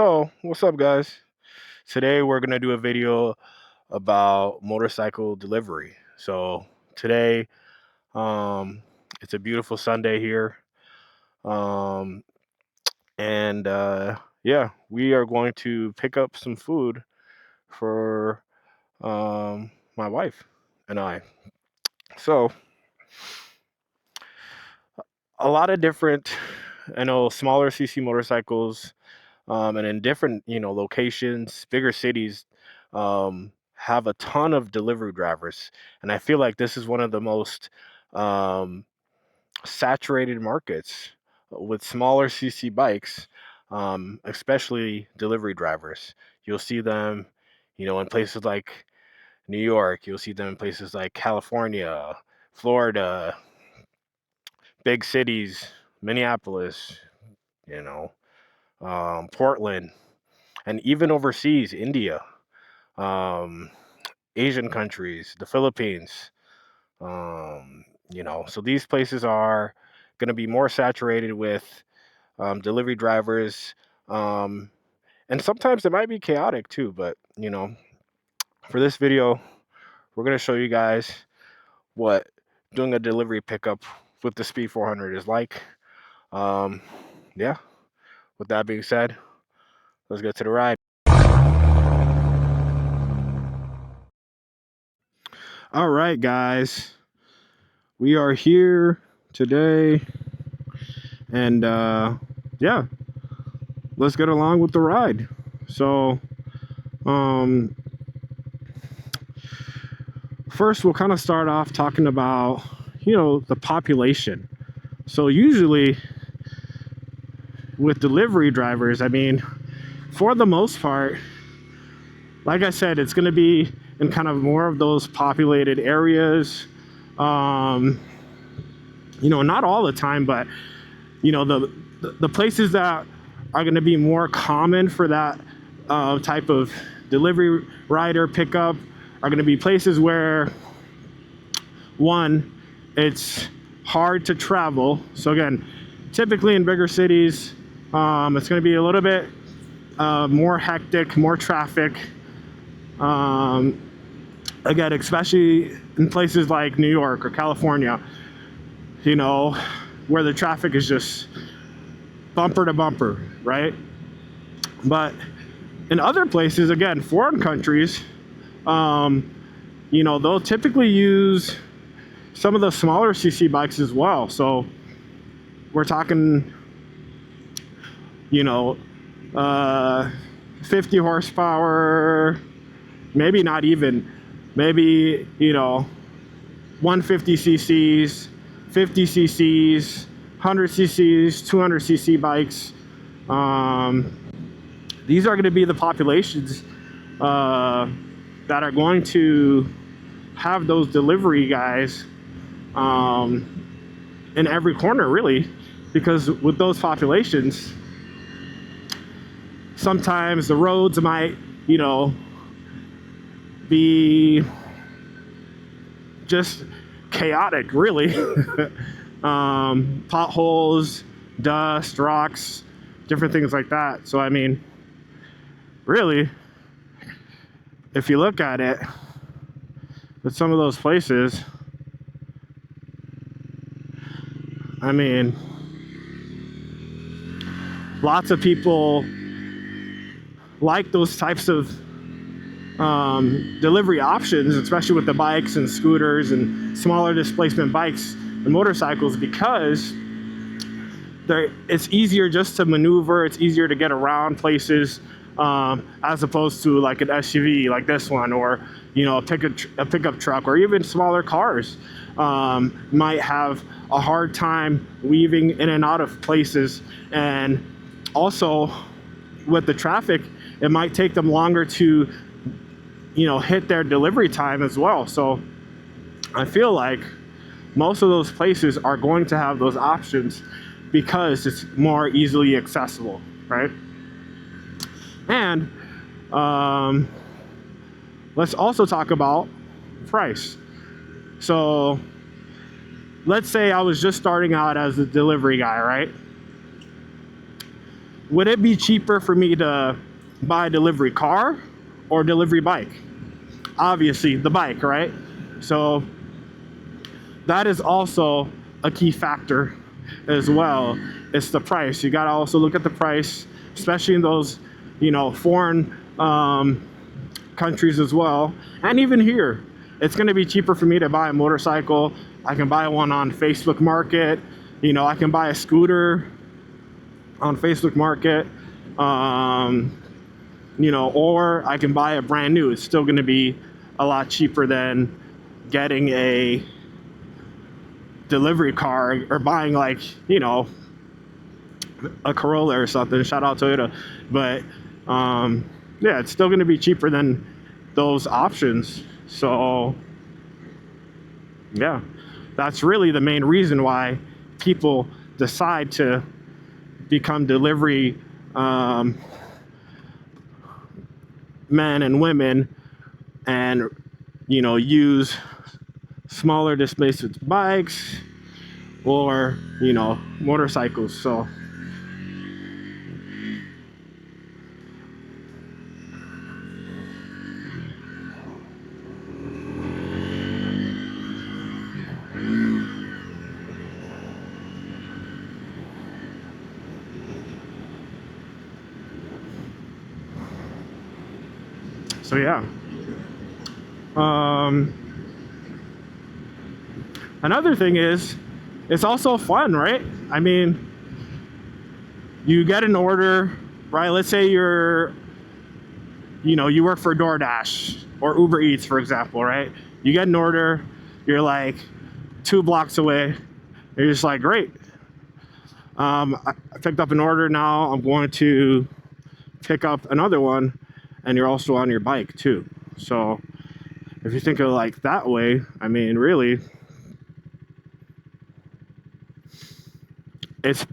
So, what's up, guys? Today we're gonna do a video about motorcycle delivery. So today, um, it's a beautiful Sunday here, um, and yeah, we are going to pick up some food for my wife and I. So a lot of different, I know, smaller CC motorcycles and in different locations, bigger cities have a ton of delivery drivers, and I feel like this is one of the most um, saturated markets with smaller CC bikes, especially delivery drivers. You'll see them, in places like New York. You'll see them in places like California, Florida, big cities, Minneapolis, you know, Portland, and even overseas, India, um, Asian countries, the Philippines. So these places are going to be more saturated with delivery drivers, um, and sometimes it might be chaotic too. But for this video, we're going to show you guys what doing a delivery pickup with the Speed 400 is like. Um, yeah. With that being said, let's get to the ride. All right, guys, we are here today, and yeah, let's get along with the ride. So um first we'll kind of start off talking about the population. So usually with delivery drivers, I mean, for the most part, like I said, it's going to be in kind of more of those populated areas. Not all the time, but the places that are going to be more common for that type of delivery rider pickup are going to be places where, one, it's hard to travel. So again, typically in bigger cities, it's going to be a little bit more hectic, more traffic. Again, especially in places like New York or California, where the traffic is just bumper to bumper, right? But in other places, again, foreign countries, they'll typically use some of the smaller CC bikes as well. So we're talking, 50 horsepower, maybe not even, maybe, 150 cc's, 50 cc's, 100 cc's, 200 cc bikes. These are going to be the populations that are going to have those delivery guys in every corner, really, because with those populations, sometimes the roads might, be just chaotic, really. Potholes, dust, rocks, different things like that. So I mean, really, if you look at it, with some of those places, I mean, lots of people like those types of delivery options, especially with the bikes and scooters and smaller displacement bikes and motorcycles, because it's easier just to maneuver, it's easier to get around places, as opposed to like an SUV like this one, or a pickup truck, or even smaller cars might have a hard time weaving in and out of places. And also with the traffic, it might take them longer to hit their delivery time as well. So I feel like most of those places are going to have those options because it's more easily accessible, right? And let's also talk about price. So let's say I was just starting out as a delivery guy, right? would it be cheaper for me to buy a delivery car or delivery bike? Obviously the bike, right? So that is also a key factor as well. It's the price. You got to also look at the price, especially in those, foreign countries as well. And even here, it's going to be cheaper for me to buy a motorcycle. I can buy one on Facebook Market. I can buy a scooter on Facebook Market. Or I can buy a brand new. It's still going to be a lot cheaper than getting a delivery car or buying a Corolla or something. Shout out Toyota. But yeah, it's still going to be cheaper than those options. So yeah, that's really the main reason why people decide to become delivery men and women, and use smaller displacement bikes or motorcycles. So yeah. Another thing is, it's also fun, right? I mean, you get an order, right? Let's say you work for DoorDash or Uber Eats, for example, right? You get an order, you're like 2 blocks away. You're just like, great. I picked up an order now. I'm going to pick up another one, and you're also on your bike too. So if you think of it like that way, I mean, really, it's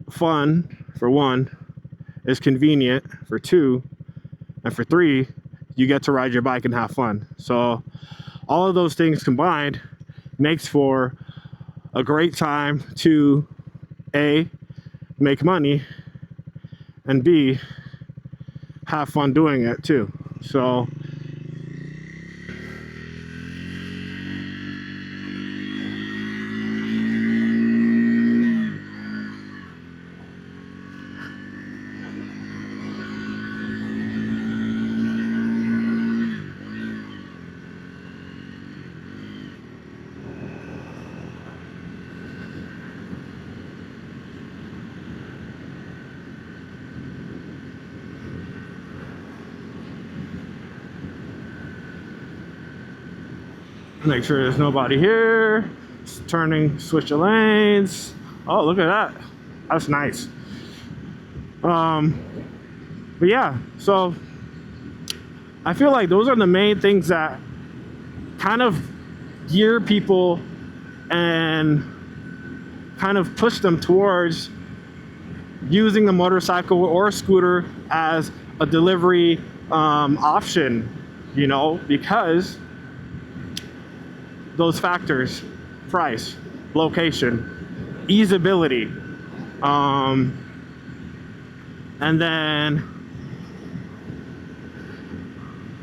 fun for one, it's convenient for two, and for three, you get to ride your bike and have fun. So all of those things combined makes for a great time to A, make money, and B, have fun doing it too. So make sure there's nobody here. Switch of lanes. Oh, look at that. That's nice. But yeah, so I feel like those are the main things that kind of gear people and kind of push them towards using a motorcycle or a scooter as a delivery option, because those factors: price, location, easeability, and then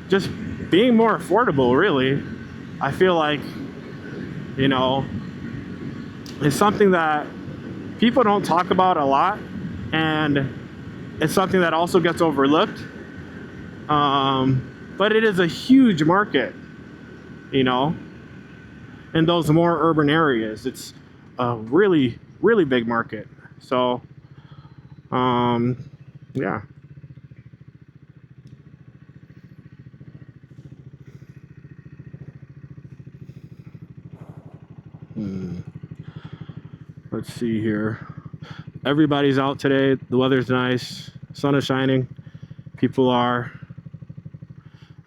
just being more affordable. Really, I feel like it's something that people don't talk about a lot, and it's something that also gets overlooked, but it is a huge market, in those more urban areas. It's a really, really big market. So yeah. Let's see here. Everybody's out today. The weather's nice. Sun is shining. People are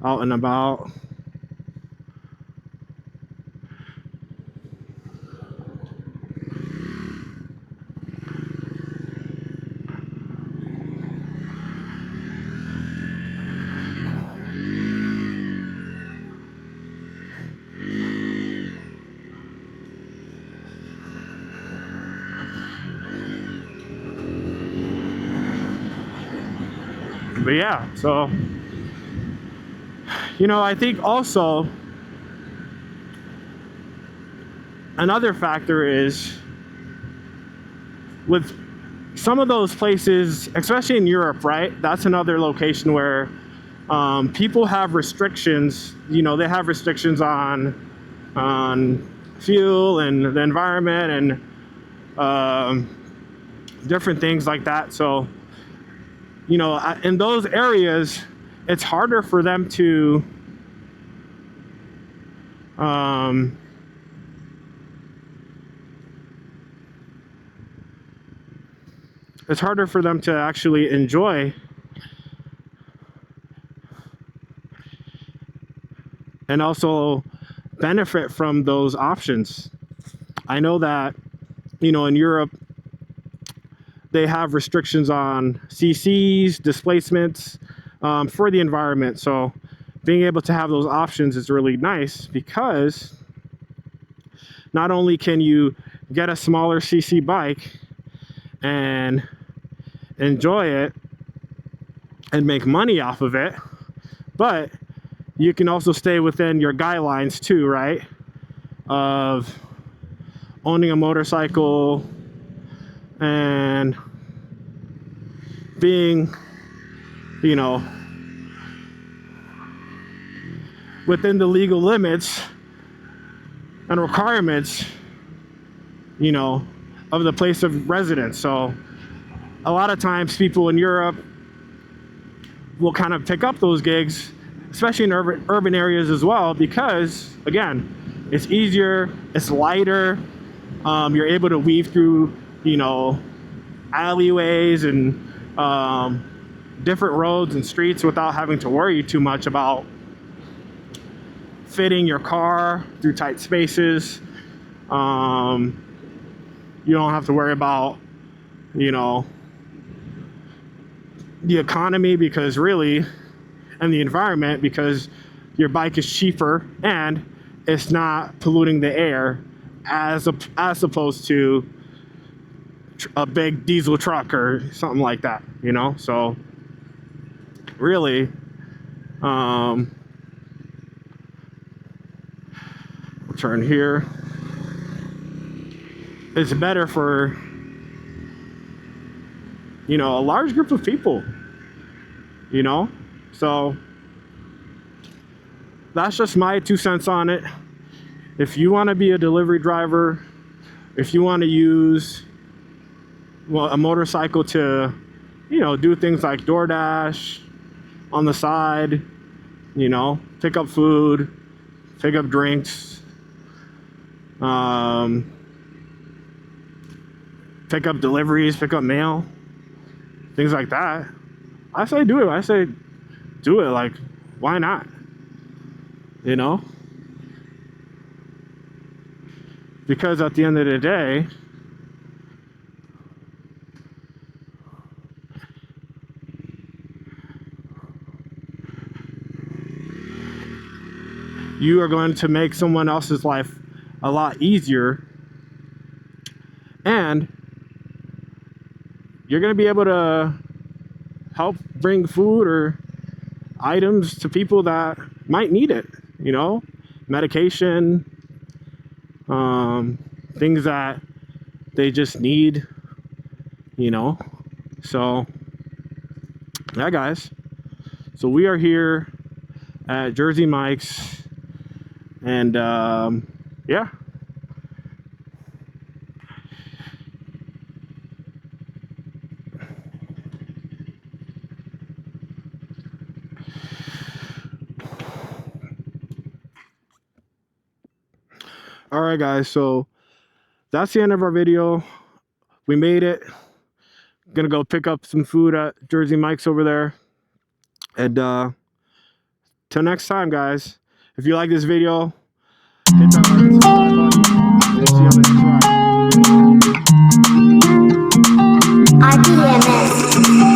out and about. But yeah, so, you know, I think also another factor is with some of those places, especially in Europe, right? That's another location where people have restrictions. You know, they have restrictions on fuel and the environment and different things like that. So, you know, in those areas, it's harder for them to it's harder for them to actually enjoy and also benefit from those options. I know that, you know, in Europe, they have restrictions on CCs, displacements for the environment. So being able to have those options is really nice, because not only can you get a smaller CC bike and enjoy it and make money off of it, but you can also stay within your guidelines too, right? Of owning a motorcycle and being, you know, within the legal limits and requirements, you know, of the place of residence. So a lot of times people in Europe will kind of pick up those gigs, especially in urban areas as well, because again, it's easier, it's lighter, you're able to weave through, you know, alleyways and different roads and streets without having to worry too much about fitting your car through tight spaces. You don't have to worry about, you know, the economy, because really, and the environment, because your bike is cheaper and it's not polluting the air as opposed to a big diesel truck or something like that, you know. So really, we'll turn here. It's better for, you know, a large group of people, you know. So that's just my 2 cents on it. If you want to be a delivery driver, if you want to use, well, a motorcycle to, you know, do things like DoorDash on the side, you know, pick up food, pick up drinks, pick up deliveries, pick up mail, things like that, I say do it. I say do it. Like, why not? You know? Because at the end of the day, you are going to make someone else's life a lot easier, and you're going to be able to help bring food or items to people that might need it, you know, medication, things that they just need, you know. So yeah, guys, so we are here at Jersey Mike's, and yeah, all right, guys, so that's the end of our video. We made it. Gonna go pick up some food at Jersey Mike's over there, and till next time, guys, if you like this video, hit that like and subscribe button. We'll see you on the next ride. RPMS.